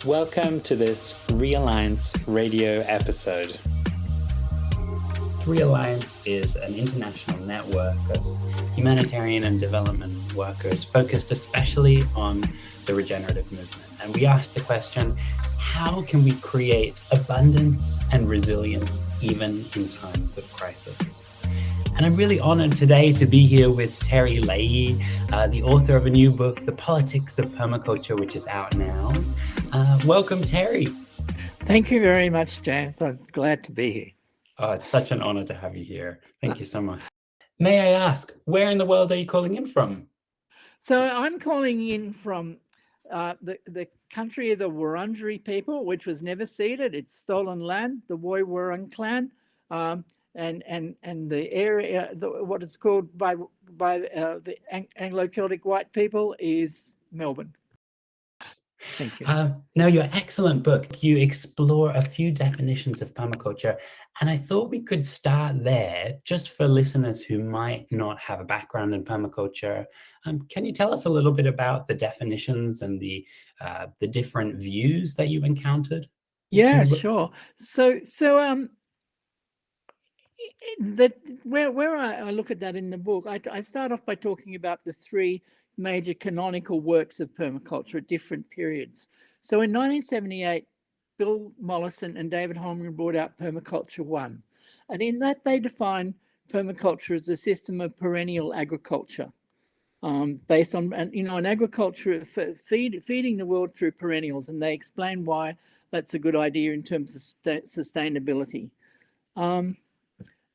Welcome to this Realliance radio episode. Realliance is an international network of humanitarian and development workers focused especially on the regenerative movement. And we ask the question, how can we create abundance and resilience even in times of crisis? And I'm really honored today to be here with Terry Leahy, the author of a new book, The Politics of Permaculture, which is out now. Welcome, Terry. Thank you very much, James. I'm glad to be here. Oh, it's such an honor to have you here. Thank you so much. May I ask, where in the world are you calling in from? So I'm calling in from the country of the Wurundjeri people, which was never ceded. It's stolen land, the Woi Wurrung clan. And the area, what it's called by the Anglo-Celtic white people is Melbourne. Thank you. Now, your excellent book, you explore a few definitions of permaculture, and I thought we could start there, just for listeners who might not have a background in permaculture. Can you tell us a little bit about the definitions and the different views that you encountered? Yeah, sure. So where I look at that in the book, I start off by talking about the three major canonical works of permaculture at different periods. So in 1978, Bill Mollison and David Holmgren brought out Permaculture 1. And in that, they define permaculture as a system of perennial agriculture based on, an agriculture feeding the world through perennials. And they explain why that's a good idea in terms of sustainability.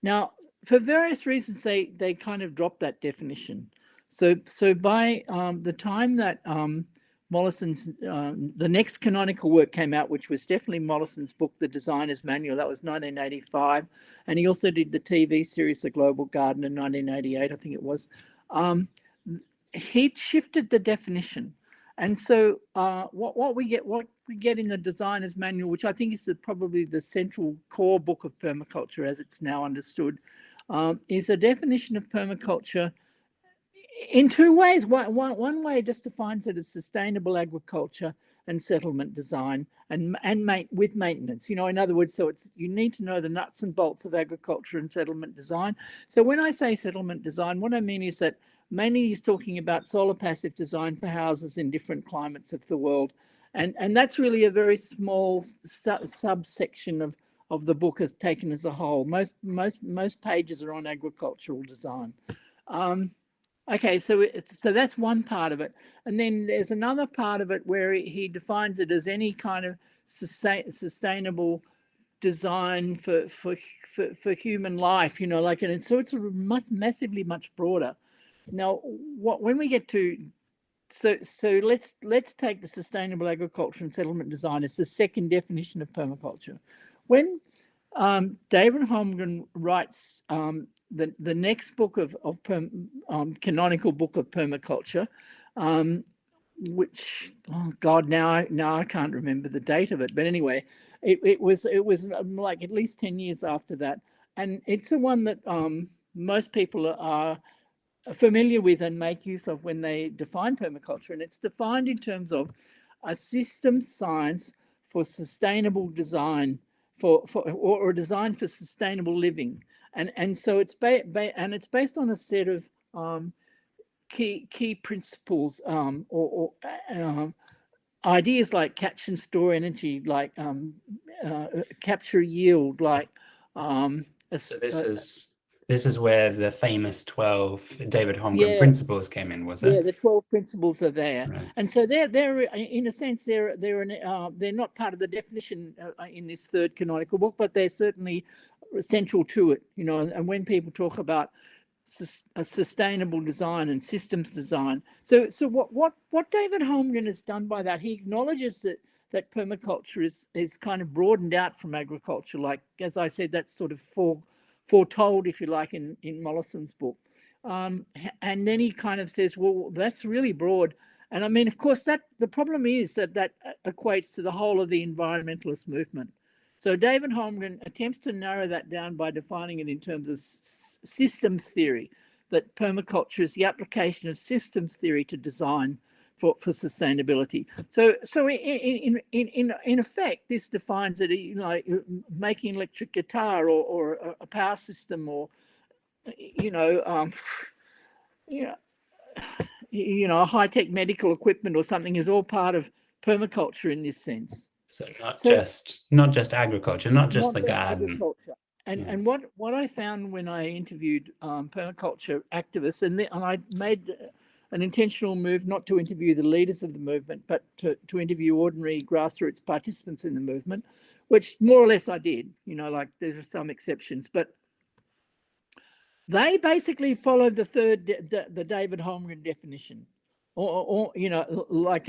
Now, for various reasons, they kind of dropped that definition. So by the time that Mollison's, the next canonical work came out, which was definitely Mollison's book, The Designer's Manual, that was 1985. And he also did the TV series, The Global Garden, in 1988, I think it was. He'd shifted the definition. And so what we get in the Designer's Manual, which I think is probably the central core book of permaculture as it's now understood, is a definition of permaculture in two ways. One way just defines it as sustainable agriculture and settlement design and with maintenance. In other words, so you need to know the nuts and bolts of agriculture and settlement design. So when I say settlement design, what I mean is that mainly he's talking about solar passive design for houses in different climates of the world. And that's really a very small subsection of the book as taken as a whole. Most pages are on agricultural design. Okay, so that's one part of it. And then there's another part of it where he defines it as any kind of sustainable design for human life, and so it's massively much broader. Now, when we get to so let's take the sustainable agriculture and settlement design as the second definition of permaculture. When David Holmgren writes the next book of canonical book of permaculture, which now I can't remember the date of it, but anyway, it was like at least 10 years after that, and it's the one that most people are familiar with and make use of when they define permaculture. And it's defined in terms of a systems science for sustainable design or a design for sustainable living. And so it's based on a set of key principles or ideas like catch and store energy, like capture yield, like so this is where the famous 12 David Holmgren principles came in, was it? Yeah, the 12 principles are there, right. And so they're in a sense they're not part of the definition in this third canonical book, but they're certainly central to it. And when people talk about a sustainable design and systems design, so what David Holmgren has done by that, he acknowledges that permaculture is kind of broadened out from agriculture. Like, as I said, that's sort of foretold, if you like, in Mollison's book. And then he kind of says, well, that's really broad. And I mean, of course, the problem is that equates to the whole of the environmentalist movement. So David Holmgren attempts to narrow that down by defining it in terms of systems theory, that permaculture is the application of systems theory to design for sustainability. So in effect, this defines it, you know, making an electric guitar or a power system, or high-tech medical equipment or something is all part of permaculture in this sense. So not just agriculture, not just the garden. Agriculture. And what I found when I interviewed permaculture activists, and I made an intentional move not to interview the leaders of the movement, but to interview ordinary grassroots participants in the movement, which more or less I did. You know, like there are some exceptions, but they basically followed the David Holmgren definition, or you know, like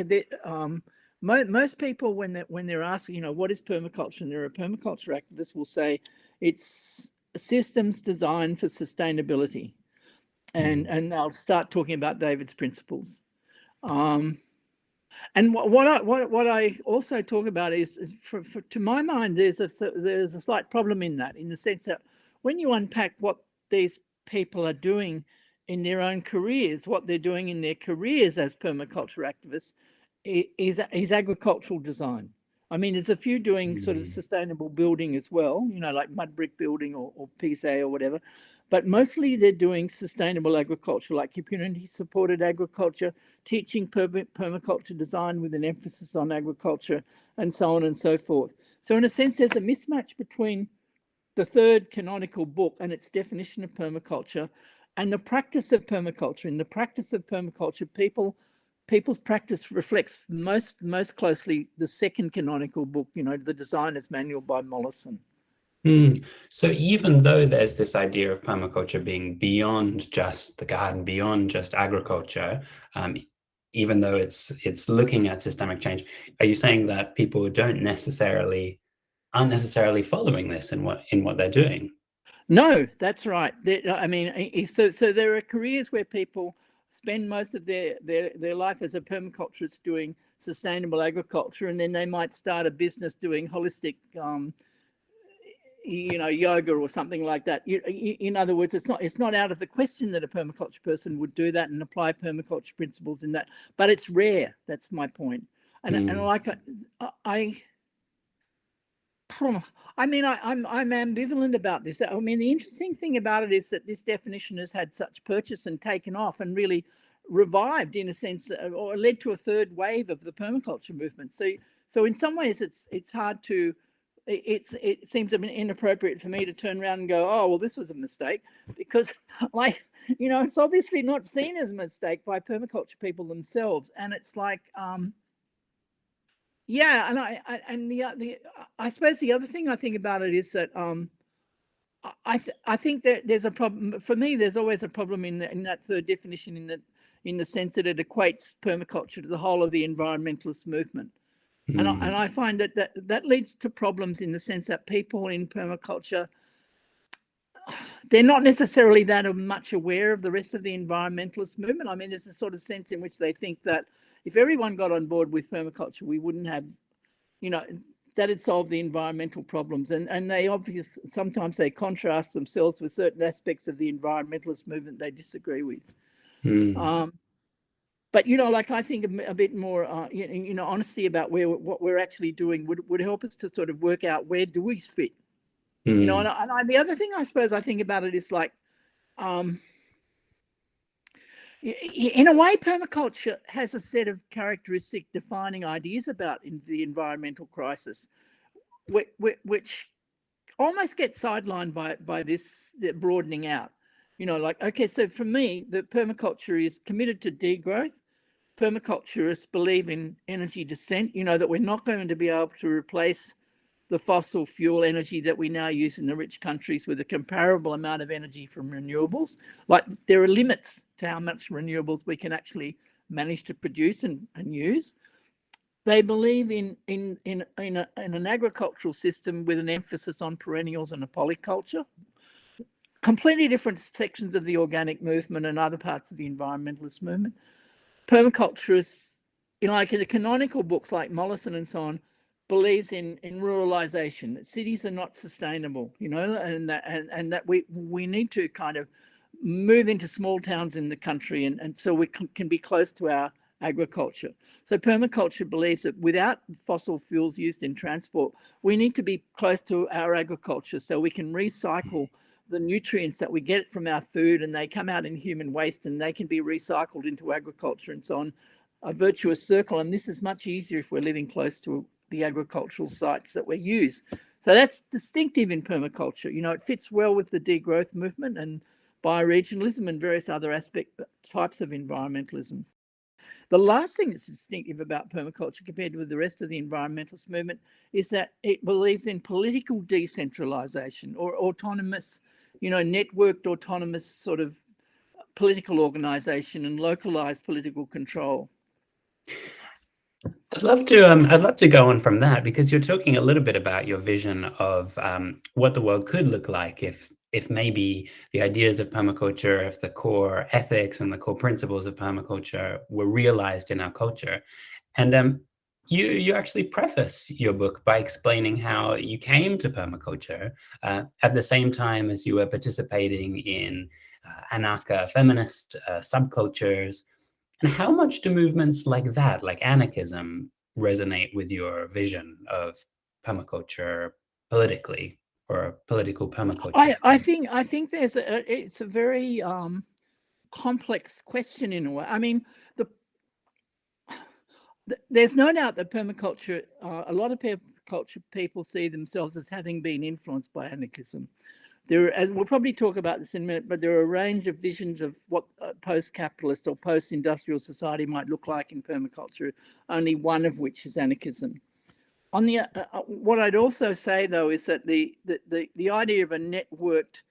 most people when they're asked, you know, what is permaculture, and they're a permaculture activist, will say it's systems designed for sustainability, and they'll start talking about David's principles. And what I also talk about is, to my mind, there's a slight problem in that, in the sense that when you unpack what these people are doing in their own careers, what they're doing in their careers as permaculture activists is agricultural design. I mean, there's a few doing sort of sustainable building as well, you know, like mud brick building or PSA or whatever, but mostly they're doing sustainable agriculture, like community supported agriculture, teaching permaculture design with an emphasis on agriculture, and so on and so forth. So in a sense, there's a mismatch between the third canonical book and its definition of permaculture and the practice of permaculture. In the practice of permaculture, people's practice reflects most closely the second canonical book, you know, the Designer's Manual by Mollison. So even though there's this idea of permaculture being beyond just the garden, beyond just agriculture, even though it's looking at systemic change, are you saying that people aren't necessarily following this in what they're doing? No, that's right. I mean, so there are careers where people spend most of their life as a permaculturist doing sustainable agriculture, and then they might start a business doing holistic, yoga or something like that. In other words, it's not out of the question that a permaculture person would do that and apply permaculture principles in that, but it's rare. That's my point. And like I'm ambivalent about this. I mean, the interesting thing about it is that this definition has had such purchase and taken off and really revived, in a sense, or led to a third wave of the permaculture movement. So in some ways, it's hard to. It seems inappropriate for me to turn around and go, oh, well, this was a mistake, because, like, you know, it's obviously not seen as a mistake by permaculture people themselves, and it's like. Yeah, and I suppose the other thing I think about it is that I think that there's a problem for me. There's always a problem in that third definition, in the sense that it equates permaculture to the whole of the environmentalist movement, and I find that leads to problems in the sense that people in permaculture, they're not necessarily that much aware of the rest of the environmentalist movement. I mean, there's a sort of sense in which they think that if everyone got on board with permaculture, we wouldn't have, you know, that had solved the environmental problems. And they obviously, sometimes they contrast themselves with certain aspects of the environmentalist movement they disagree with. But, you know, like, I think a bit more, honesty about what we're actually doing would help us to sort of work out where do we fit. You know, and the other thing I suppose I think about it is like, in a way, permaculture has a set of characteristic defining ideas about the environmental crisis, which almost get sidelined by this broadening out. You know, like, okay, so for me, the permaculture is committed to degrowth. Permaculturists believe in energy descent, you know, that we're not going to be able to replace the fossil fuel energy that we now use in the rich countries with a comparable amount of energy from renewables. Like, there are limits to how much renewables we can actually manage to produce and use. They believe in an agricultural system with an emphasis on perennials and a polyculture. Completely different sections of the organic movement and other parts of the environmentalist movement. Permaculturists, you know, like in the canonical books like Mollison and so on, believes in ruralization, that cities are not sustainable, you know, and that we need to kind of move into small towns in the country, and so we can be close to our agriculture. So permaculture believes that without fossil fuels used in transport, we need to be close to our agriculture so we can recycle the nutrients that we get from our food, and they come out in human waste and they can be recycled into agriculture and so on. A virtuous circle, and this is much easier if we're living close to the agricultural sites that we use. So that's distinctive in permaculture. You know, it fits well with the degrowth movement and bioregionalism and various other types of environmentalism. The last thing that's distinctive about permaculture compared with the rest of the environmentalist movement is that it believes in political decentralization or autonomous, you know, networked autonomous sort of political organization and localized political control. I'd love to go on from that, because you're talking a little bit about your vision of what the world could look like if maybe the ideas of permaculture, if the core ethics and the core principles of permaculture were realized in our culture. And you actually preface your book by explaining how you came to permaculture at the same time as you were participating in anarcha-feminist subcultures. And how much do movements like that, like anarchism, resonate with your vision of permaculture politically, or political permaculture? I think it's a very complex question in a way. I mean, there's no doubt that permaculture, a lot of permaculture people see themselves as having been influenced by anarchism. As we'll probably talk about this in a minute, but there are a range of visions of what a post-capitalist or post-industrial society might look like in permaculture, only one of which is anarchism. On the what I'd also say, though, is that the idea of a networked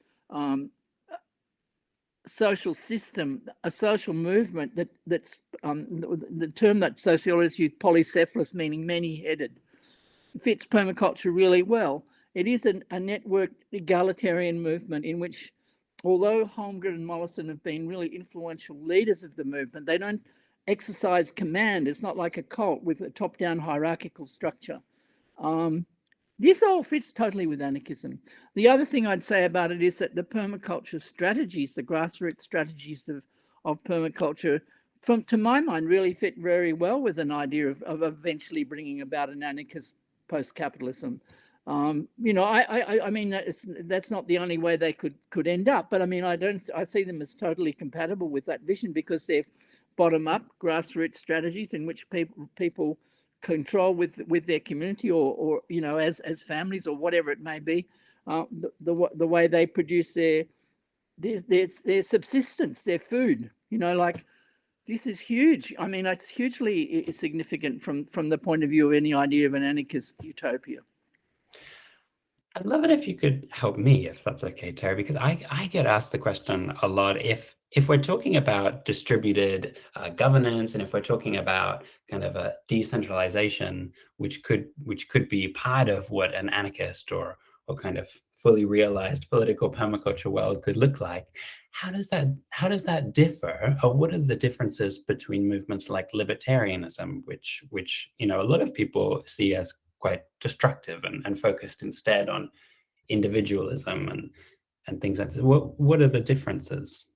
social system, a social movement that's the term that sociologists use, polycephalous, meaning many-headed, fits permaculture really well. It is a networked egalitarian movement in which, although Holmgren and Mollison have been really influential leaders of the movement, they don't exercise command. It's not like a cult with a top-down hierarchical structure. This all fits totally with anarchism. The other thing I'd say about it is that the permaculture strategies, the grassroots strategies of permaculture, to my mind, really fit very well with an idea of eventually bringing about an anarchist post-capitalism. You know, I mean, that's not the only way they could end up, but I mean, I see them as totally compatible with that vision, because they're bottom-up grassroots strategies in which people control with their community or you know, as families or whatever it may be, the way they produce their subsistence, their food. You know, like, this is huge. I mean, it's hugely significant from the point of view of any idea of an anarchist utopia. I'd love it if you could help me, if that's okay, Terry, because I get asked the question a lot. If we're talking about distributed governance, and if we're talking about kind of a decentralization, which could be part of what an anarchist or kind of fully realized political permaculture world could look like, how does that differ, or what are the differences between movements like libertarianism, which you know, a lot of people see as quite destructive and focused instead on individualism and things like this? What are the differences?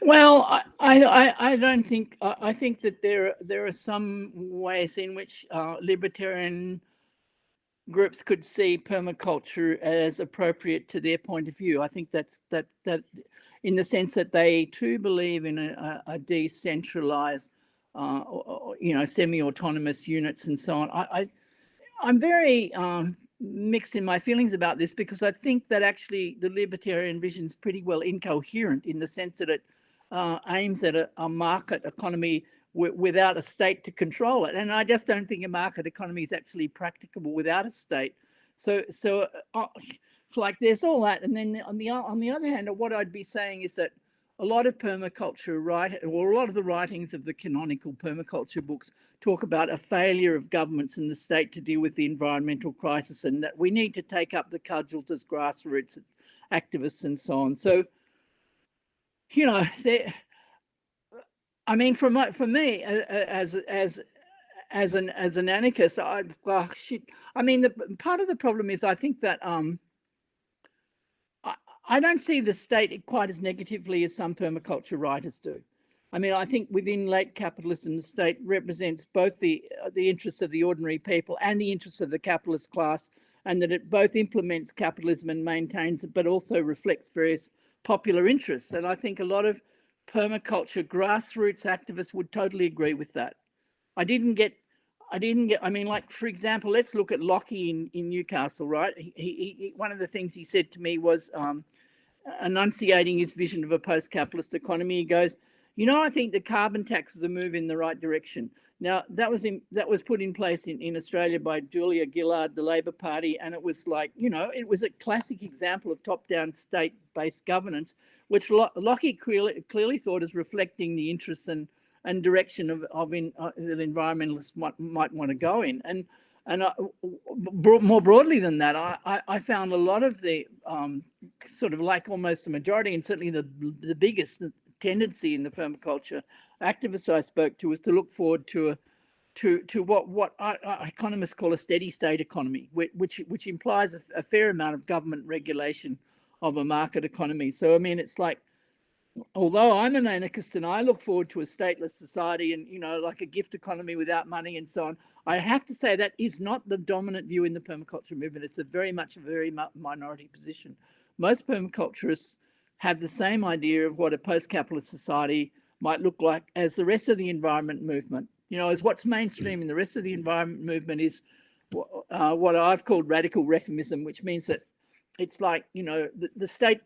Well, I don't think, I think that there are some ways in which libertarian groups could see permaculture as appropriate to their point of view. I think that in the sense that they too believe in a decentralized, you know, semi-autonomous units and so on. I'm very mixed in my feelings about this, because I think that actually the libertarian vision is pretty well incoherent, in the sense that it aims at a market economy without a state to control it. And I just don't think a market economy is actually practicable without a state. So like, there's all that. And then on the other hand, what I'd be saying is that a lot of permaculture or a lot of the writings of the canonical permaculture books talk about a failure of governments and the state to deal with the environmental crisis, and that we need to take up the cudgels as grassroots activists and so on. So, you know, I mean, for me as an anarchist, I mean, the part of the problem is, I think that I don't see the state quite as negatively as some permaculture writers do. I mean, I think within late capitalism, the state represents both the interests of the ordinary people and the interests of the capitalist class, and that it both implements capitalism and maintains it, but also reflects various popular interests. And I think a lot of permaculture grassroots activists would totally agree with that. I mean, like, for example, let's look at Leahy in Newcastle, right? One of the things he said to me was, enunciating his vision of a post-capitalist economy, he goes, I think the carbon tax was a move in the right direction. Now, that was put in place in Australia by Julia Gillard, the Labor Party, and it was like, it was a classic example of top-down state-based governance, which Leahy clearly thought is reflecting the interests and direction that environmentalists might want to go in. And more broadly than that, I found a lot of the sort of like almost the majority, and certainly the biggest tendency in the permaculture activists I spoke to was to look forward to what economists call a steady state economy, which implies a fair amount of government regulation of a market economy. So I mean, it's like, although I'm an anarchist and I look forward to a stateless society and, like a gift economy without money and so on, I have to say that is not the dominant view in the permaculture movement. It's a very minority position. Most permaculturists have the same idea of what a post-capitalist society might look like as the rest of the environment movement. As what's mainstream in the rest of the environment movement is what I've called radical reformism, which means that it's like, the state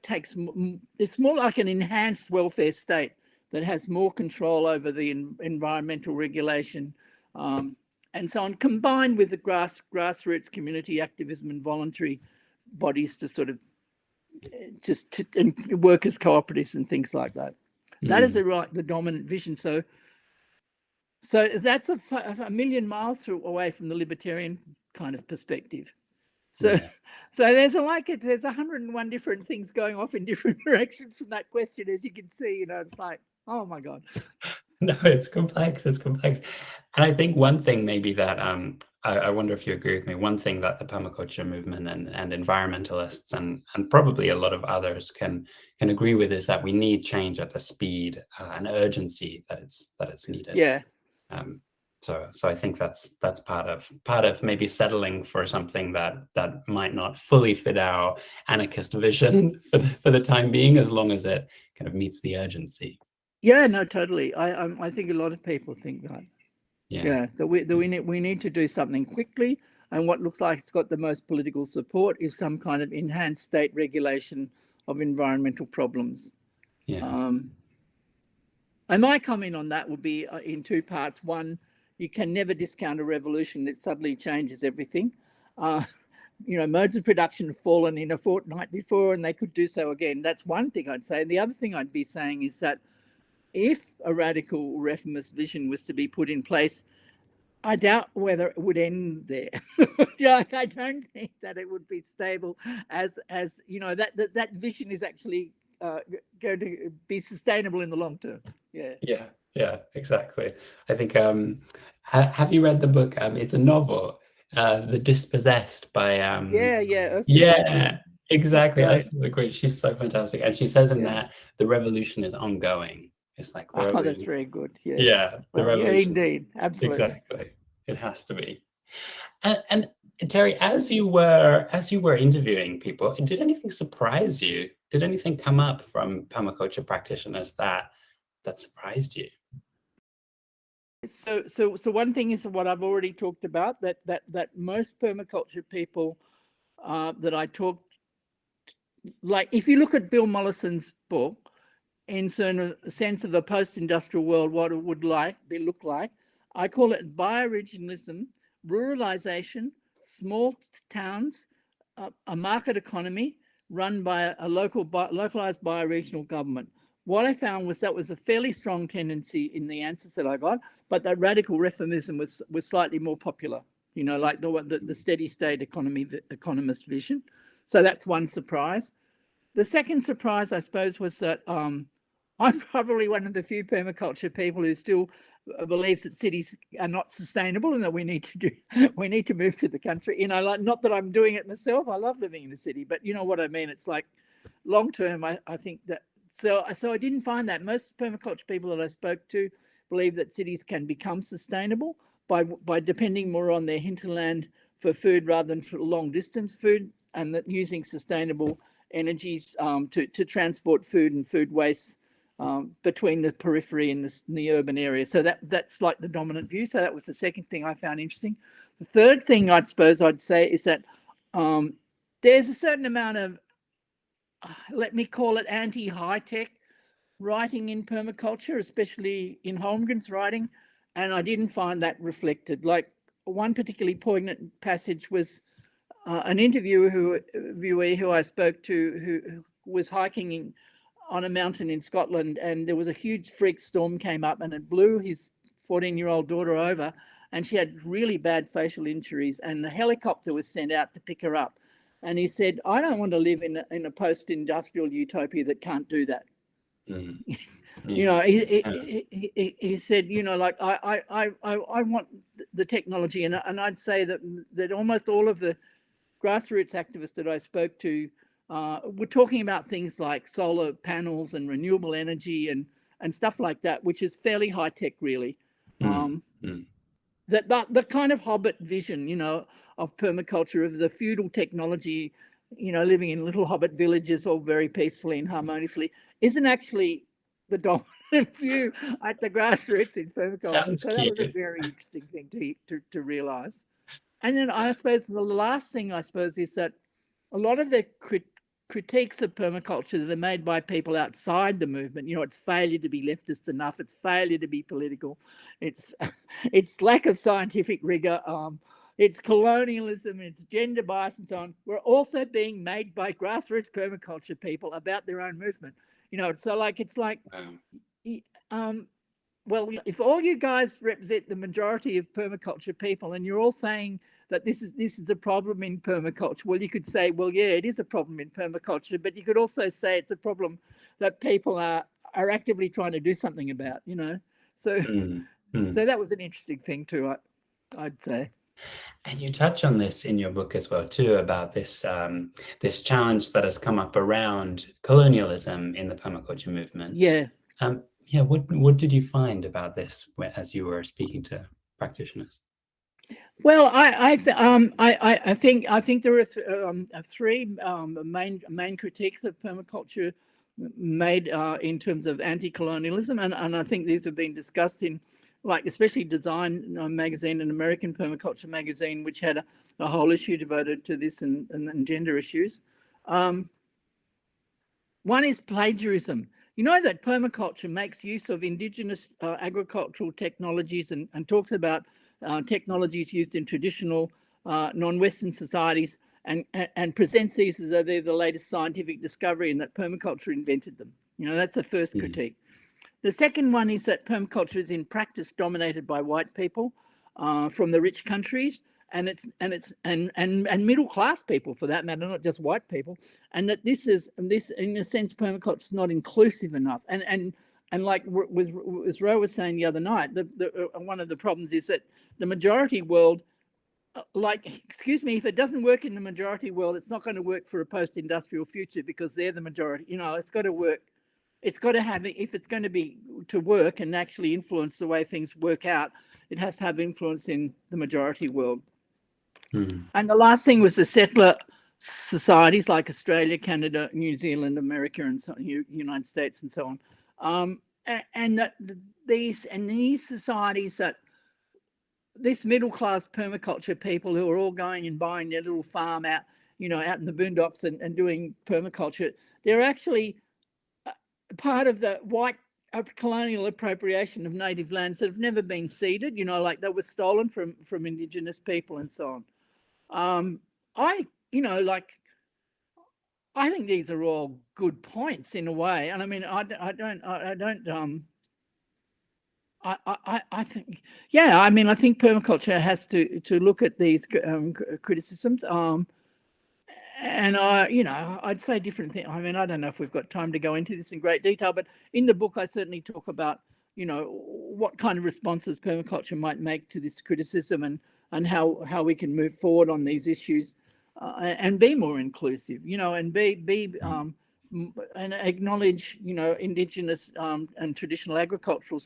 it's more like an enhanced welfare state that has more control over the environmental regulation and so on, combined with the grassroots community activism and voluntary bodies to sort of and workers' cooperatives and things like that. That is the dominant vision. So that's a million miles away from the libertarian kind of perspective. So there's 101 different things going off in different directions from that question, as you can see. It's like, oh my God. No, it's complex. And I think one thing maybe that I wonder if you agree with me. One thing that the permaculture movement and environmentalists and probably a lot of others can agree with is that we need change at the speed and urgency that it's needed. Yeah. So I think that's part of maybe settling for something that might not fully fit our anarchist vision for the time being, as long as it kind of meets the urgency. Yeah, no, totally. I think a lot of people think that. Yeah, that we need to do something quickly, and what looks like it's got the most political support is some kind of enhanced state regulation of environmental problems. Yeah. And my comment on that would be in two parts. One, you can never discount a revolution that suddenly changes everything. Modes of production have fallen in a fortnight before, and they could do so again. That's one thing I'd say. And the other thing I'd be saying is that if a radical reformist vision was to be put in place, I doubt whether it would end there. I don't think that it would be stable as that vision is actually going to be sustainable in the long term. Yeah, exactly. I think have you read the book? It's a novel, The Dispossessed by Ursula. Exactly. Ursula Great. She's so fantastic, and she says in that the revolution is ongoing. It's like that's very good. The revolution. Yeah, indeed, absolutely. Exactly. It has to be. And Terry, as you were interviewing people, did anything surprise you? Did anything come up from permaculture practitioners that surprised you? So one thing is what I've already talked about, that most permaculture people that I talked, like if you look at Bill Mollison's book, in a sense of the post-industrial world, what it would look like, I call it bioregionalism, ruralization, small towns, a market economy run by a localized bioregional government. What I found was that was a fairly strong tendency in the answers that I got, but that radical reformism was slightly more popular, like the steady state economy, the economist vision. So that's one surprise. The second surprise, I suppose, was that I'm probably one of the few permaculture people who still believes that cities are not sustainable and that we need to move to the country. Not that I'm doing it myself. I love living in the city, but you know what I mean. It's like long term. I think that so I didn't find that. Most permaculture people that I spoke to believe that cities can become sustainable by depending more on their hinterland for food rather than for long distance food, and that using sustainable energies to transport food and food waste between the periphery and the urban area. So that's like the dominant view. So that was the second thing I found interesting. The third thing I'd say is that there's a certain amount of, let me call it anti-high-tech writing in permaculture, especially in Holmgren's writing, and I didn't find that reflected. Like one particularly poignant passage was an interviewee who I spoke to who was hiking on a mountain in Scotland, and there was a huge freak storm came up and it blew his 14-year-old daughter over, and she had really bad facial injuries, and a helicopter was sent out to pick her up. And he said, I don't want to live in a post-industrial utopia that can't do that. Mm. You know, he said, you know, like I want the technology, and I'd say that almost all of the grassroots activists that I spoke to were talking about things like solar panels and renewable energy and stuff like that, which is fairly high tech, really. The kind of Hobbit vision, you know, of permaculture, of the feudal technology, you know, living in little Hobbit villages all very peacefully and harmoniously, isn't actually the dominant view at the grassroots in permaculture. So that was a very interesting thing to realise. And then I suppose the last thing, I suppose, is that a lot of the critiques of permaculture that are made by people outside the movement, you know, it's failure to be leftist enough, it's failure to be political, it's lack of scientific rigour, it's colonialism, it's gender bias and so on, were also being made by grassroots permaculture people about their own movement. You know, so like, it's like, well, if all you guys represent the majority of permaculture people and you're all saying that this is a problem in permaculture, well, you could say, well, yeah, it is a problem in permaculture, but you could also say it's a problem that people are actively trying to do something about, you know. So so that was an interesting thing too, I'd say. And you touch on this in your book as well too, about this this challenge that has come up around colonialism in the permaculture movement. Yeah. Yeah. What did you find about this as you were speaking to practitioners? Well, I think there are three main critiques of permaculture made in terms of anti-colonialism, and I think these have been discussed in, like, especially Design magazine and American Permaculture magazine, which had a whole issue devoted to this and gender issues. One is plagiarism. You know that permaculture makes use of indigenous agricultural technologies and talks about technologies used in traditional non-Western societies and presents these as though they're the latest scientific discovery and that permaculture invented them. You know, that's the first critique. The second one is that permaculture is in practice dominated by white people from the rich countries, and middle class people for that matter, not just white people, and that this in a sense permaculture is not inclusive enough. And like as Ro was saying the other night, one of the problems is that the majority world, like, excuse me, if it doesn't work in the majority world, it's not going to work for a post-industrial future because they're the majority. You know, it's got to work. It's got to have, if it's going to work and actually influence the way things work out, it has to have influence in the majority world. And the last thing was the settler societies like Australia, Canada, New Zealand, America, and so United States, and so on. And that these societies, that this middle class permaculture people who are all going and buying their little farm out, you know, out in the boondocks and doing permaculture, they're actually part of the white colonial appropriation of native lands that have never been ceded, you know, like they were stolen from indigenous people and so on. I think these are all good points in a way, and I mean, I think, yeah, I mean, I think permaculture has to look at these criticisms, and I'd say different things. I mean, I don't know if we've got time to go into this in great detail, but in the book, I certainly talk about, you know, what kind of responses permaculture might make to this criticism and how we can move forward on these issues and be more inclusive, you know, and be and acknowledge, indigenous and traditional agricultural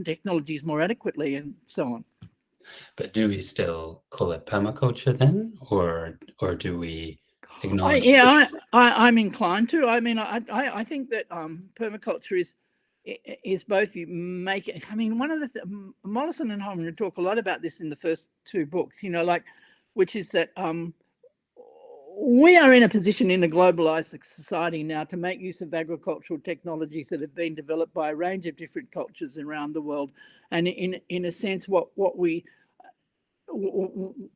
technologies more adequately, and so on. But do we still call it permaculture then, or do we acknowledge? I'm inclined to. I mean, I think that permaculture is both. You make it. I mean, one of the Mollison and Holman talk a lot about this in the first two books. Which is that we are in a position in a globalized society now to make use of agricultural technologies that have been developed by a range of different cultures around the world, and in a sense, what we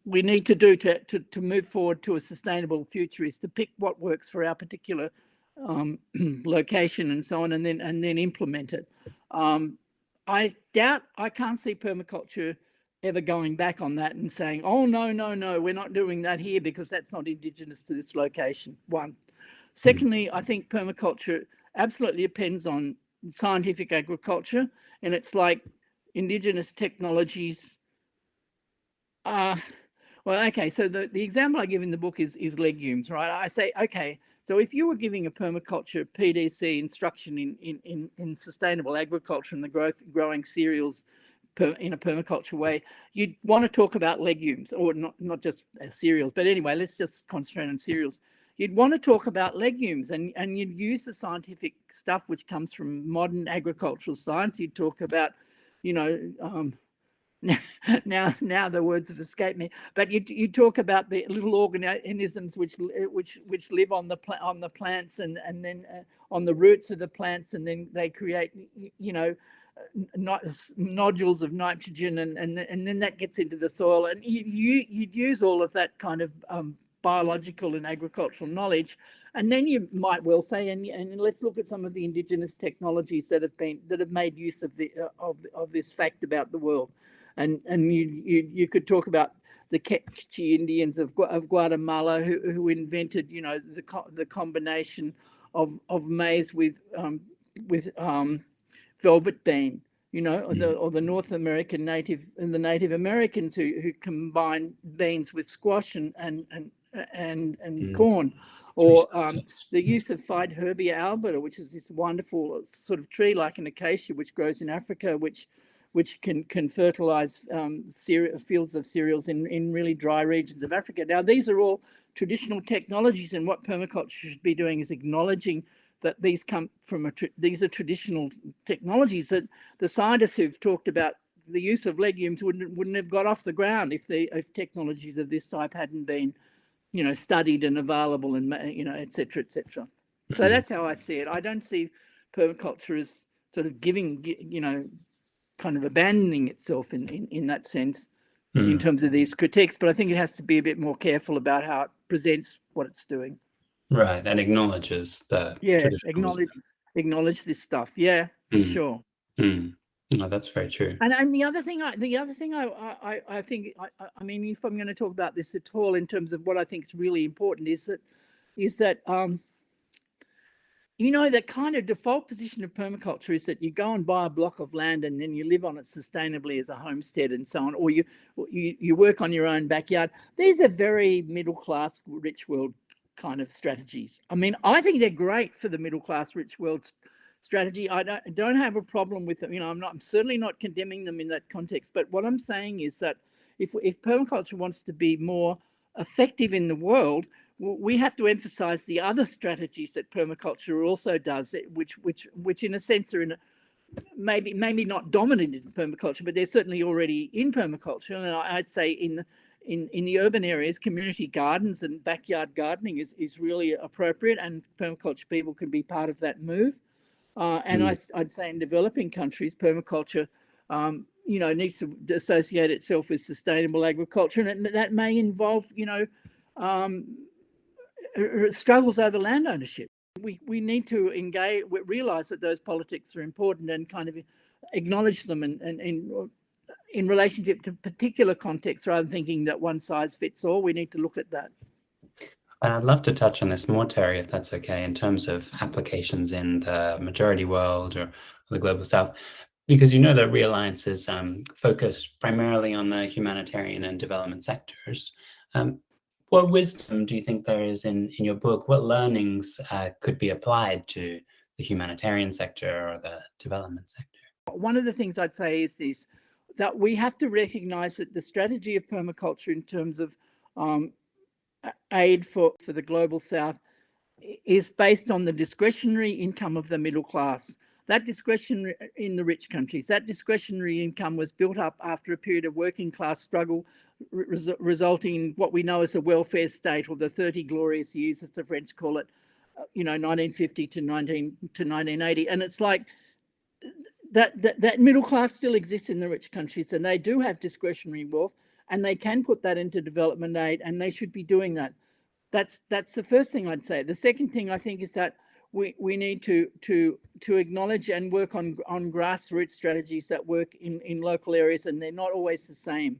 need to do to move forward to a sustainable future is to pick what works for our particular location and so on, and then implement it. I can't see permaculture ever going back on that and saying, oh, no, we're not doing that here because that's not indigenous to this location. One. Secondly, I think permaculture absolutely depends on scientific agriculture, and it's like indigenous technologies. Well, okay, so the example I give in the book is legumes, right? I say, okay, so if you were giving a permaculture PDC instruction in sustainable agriculture and the growing cereals in a permaculture way, you'd want to talk about legumes, or not just cereals, but anyway, let's just concentrate on cereals. You'd want to talk about legumes, and you'd use the scientific stuff which comes from modern agricultural science. You'd talk about, now the words have escaped me, but you talk about the little organisms which live on the plants and then on the roots of the plants, and then they create nodules of nitrogen, and then that gets into the soil, and you'd use all of that kind of biological and agricultural knowledge, and then you might well say, and let's look at some of the indigenous technologies that have made use of this fact about the world. And you could talk about the Quechua Indians of Guatemala who invented the combination of maize with velvet bean, or the North American Native Americans who combine beans with squash and corn, or the use of Phaidherbia albida, which is this wonderful sort of tree like an acacia which grows in Africa, which can fertilize fields of cereals in really dry regions of Africa. Now, these are all traditional technologies, and what permaculture should be doing is acknowledging that these come from these are traditional technologies that the scientists who've talked about the use of legumes wouldn't have got off the ground if technologies of this type hadn't been, studied and available, and et cetera, et cetera. So that's how I see it. I don't see permaculture as sort of giving, kind of abandoning itself in that sense, in terms of these critiques, but I think it has to be a bit more careful about how it presents what it's doing. Right, and acknowledges the acknowledge this stuff. Yeah, for sure. No, that's very true. And the other thing I think, I mean, if I'm going to talk about this at all in terms of what I think is really important, is that the kind of default position of permaculture is that you go and buy a block of land and then you live on it sustainably as a homestead and so on, or you work on your own backyard. These are very middle class, rich world kind of strategies. I mean, I think they're great for the middle class, rich world strategy. I don't have a problem with them. I'm certainly not condemning them in that context. But what I'm saying is that if permaculture wants to be more effective in the world, we have to emphasize the other strategies that permaculture also does, which in a sense are maybe not dominant in permaculture, but they're certainly already in permaculture. And I'd say in the urban areas, community gardens and backyard gardening is really appropriate, and permaculture people can be part of that move. And I'd say in developing countries, permaculture, needs to associate itself with sustainable agriculture, and that may involve, struggles over land ownership. We need to engage, realize that those politics are important, and kind of acknowledge them and in relationship to particular contexts, rather than thinking that one size fits all. We need to look at that. I'd love to touch on this more, Terry, if that's okay, in terms of applications in the majority world or the global south, because that Realliance is focused primarily on the humanitarian and development sectors. What wisdom do you think there is in your book? What learnings could be applied to the humanitarian sector or the development sector? One of the things I'd say is this, that we have to recognize that the strategy of permaculture in terms of aid for the global south is based on the discretionary income of the middle class. That discretionary in the rich countries, that discretionary income was built up after a period of working class struggle, resulting in what we know as a welfare state, or the 30 glorious years, as the French call it, 1950 to 1980. And it's like that middle class still exists in the rich countries, and they do have discretionary wealth, and they can put that into development aid, and they should be doing that. That's the first thing I'd say. The second thing I think is that we need to acknowledge and work on grassroots strategies that work in local areas, and they're not always the same.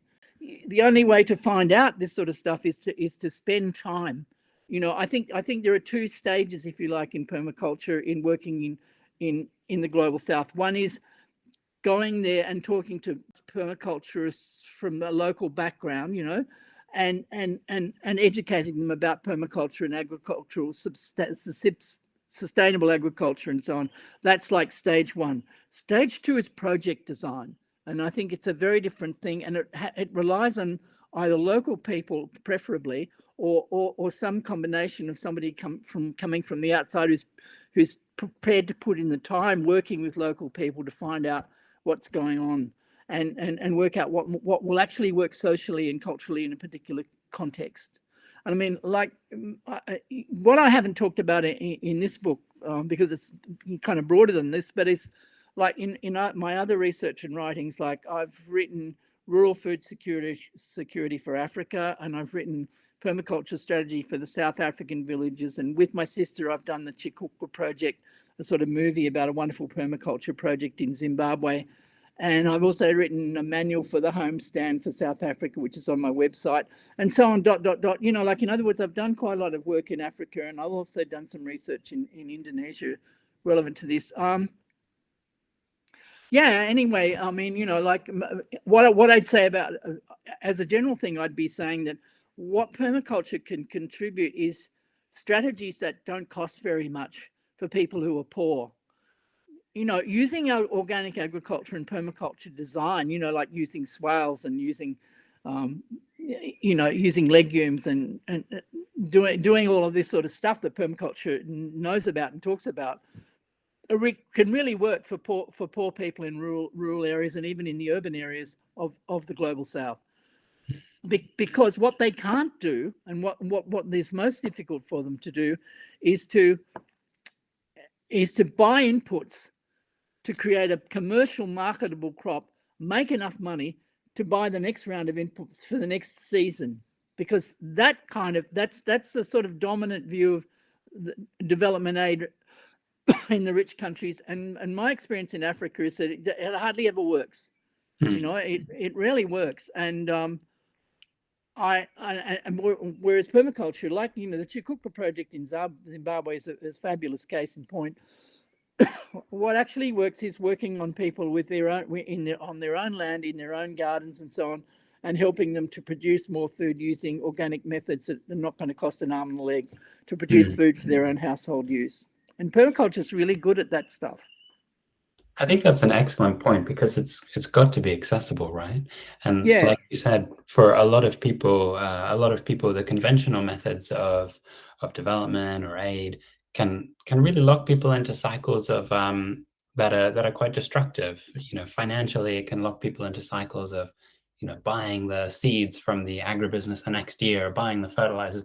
The only way to find out this sort of stuff is to spend time. I think there are two stages, if you like, in permaculture, in working in the global south. One is going there and talking to permaculturists from a local background, and educating them about permaculture and agricultural sustainable agriculture and so on. That's like stage one. Stage two is project design, and I think it's a very different thing, and it relies on either local people preferably, or some combination of somebody coming from the outside who's prepared to put in the time working with local people to find out what's going on, and work out what will actually work socially and culturally in a particular context. And I mean, like, what I haven't talked about in this book, because it's kind of broader than this, but it's like in my other research and writings, like I've written rural food security for Africa, and I've written permaculture strategy for the South African villages. And with my sister, I've done the Chikukwa project, a sort of movie about a wonderful permaculture project in Zimbabwe. And I've also written a manual for the homestand for South Africa, which is on my website, and so on, ... Like, in other words, I've done quite a lot of work in Africa, and I've also done some research in Indonesia relevant to this. Anyway, I mean, like what I'd say about, as a general thing, I'd be saying that what permaculture can contribute is strategies that don't cost very much for people who are poor. Using our organic agriculture and permaculture design, like using swales and using, using legumes and doing all of this sort of stuff that permaculture knows about and talks about, can really work for poor people in rural areas, and even in the urban areas of the global south. Because what they can't do, and what is most difficult for them to do, is to buy inputs to create a commercial marketable crop, make enough money to buy the next round of inputs for the next season. Because that's the sort of dominant view of the development aid in the rich countries. And my experience in Africa is that it hardly ever works. It rarely works. And whereas permaculture, like, the Chikukwa project in Zimbabwe is a fabulous case in point. What actually works is working on people with their own on their own land, in their own gardens and so on, and helping them to produce more food using organic methods that are not going to cost an arm and a leg, to produce food for their own household use. And permaculture is really good at that stuff. I think that's an excellent point, because it's got to be accessible, right? And like you said, for a lot of people, the conventional methods of development or aid can really lock people into cycles of that are quite destructive. Financially, it can lock people into cycles of buying the seeds from the agribusiness the next year, buying the fertilizers,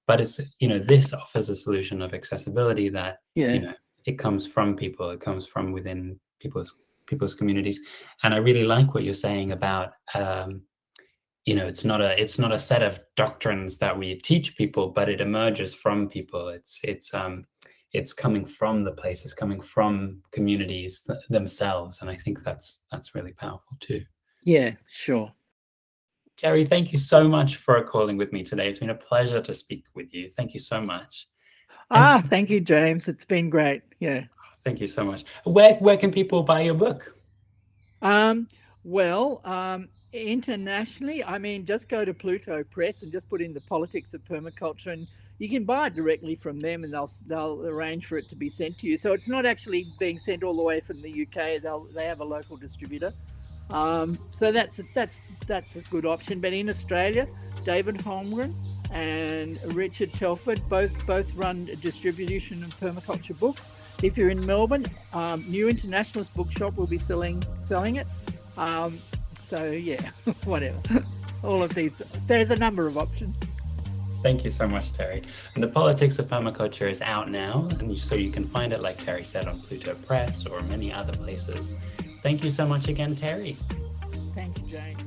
but it's this offers a solution of accessibility that it comes from people, it comes from within people's communities. And I really like what you're saying about it's not a set of doctrines that we teach people, but it emerges from people. It's coming from the places, coming from communities themselves, and I think that's really powerful too. Yeah, sure. Terry, thank you so much for calling with me today. It's been a pleasure to speak with you. Thank you so much. Thank you, James. It's been great. Yeah. Thank you so much. Where can people buy your book? Internationally, I mean, just go to Pluto Press and just put in the Politics of Permaculture, and you can buy it directly from them, and they'll arrange for it to be sent to you. So it's not actually being sent all the way from the UK. They have a local distributor. So that's a good option. But in Australia, David Holmgren and Richard Telford both run a distribution of permaculture books. If you're in Melbourne, New Internationalist Bookshop will be selling it. So yeah, whatever. All of these, there's a number of options. Thank you so much, Terry. And the Politics of Permaculture is out now, and so you can find it, like Terry said, on Pluto Press or many other places. Thank you so much again, Terry. Thank you, James.